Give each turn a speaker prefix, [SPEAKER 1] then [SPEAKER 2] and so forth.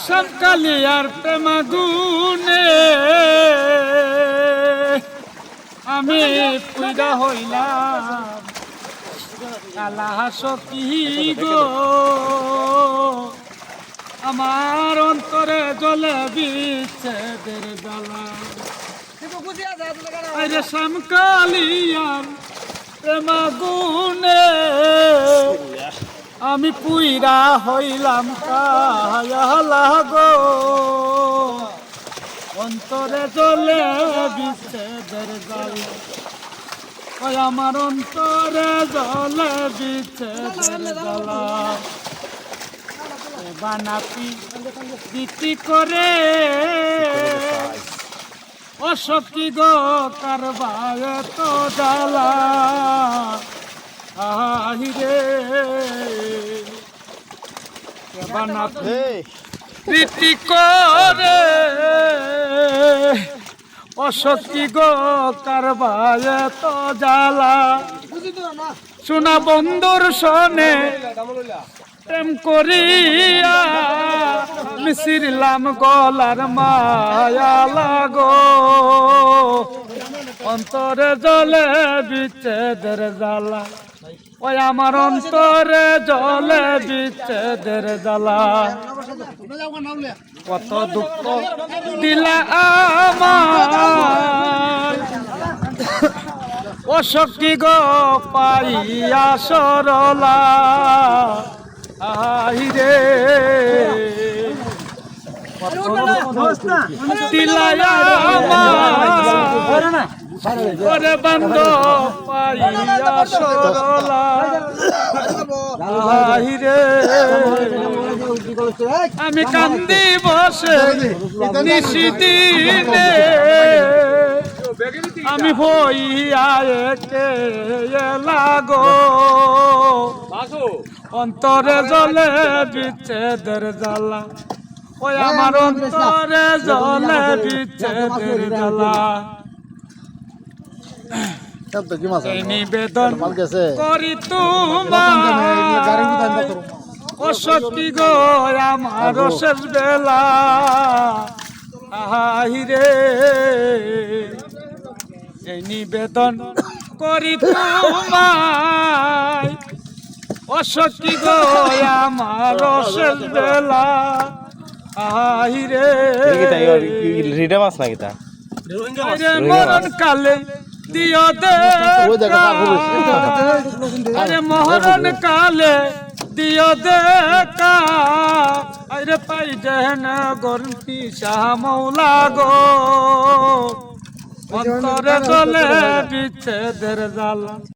[SPEAKER 1] সবকালিয়ার প্রেমাগুনে আমি পুইরা হইলাম কালা সখী গো, আমার অন্তরে জলে বিচ্ছেদের জ্বালা। আরে শ্যামকালিয়ার প্রেমাগুনে আমি পুইরা হইলাম কালা গো, অন্তরে জলে বিচ্ছেদের জ্বালা। ওই আমার অন্তরে জলে বিচ্ছেদের জ্বালা। বানাপি দিতি করে ও সখী গো কারবায় তো জ্বালা। আহিরে বানাপি দিতি করে ও সখী গো কারবায় তো জ্বালা। শোনা বন্ধুর সনে প্রেম করিয়া মিশিরলাম গলার মায়া লাগো, অন্তরে জলে বিচ্ছেদের জ্বালা। ওই আমার অন্তরে জলে বিচ্ছেদের জ্বালা। কত দুঃখ দিলা আমার ও সখী গো পাইয়া সরলা। আহিরে দিলায়া ওরে বন্ধ পাইয়া সরলা। আহিরে আমি কান্দি বসে নিশিদিনে, আমি হইয়া একে লাগো, অন্তরে জলে বিচ্ছেদের জ্বালা। ওই আমার অন্তরে জলে বিচ্ছেদের জ্বালা। এই নিবেদন করি তোমার ও সখী গো আমার শেষ বেলা। আহিরে এই নিবেদন করি তোমায় ও সখী গো আমার শেষ বেলা। আহিরে মরণ কালে দিও দেখা, আরে মরণ কালে দিও দেখা। আরে পাই যেন গর্তি শাহ মৌলা গো, অন্তরে চলে বিচ্ছেদের জ্বালা।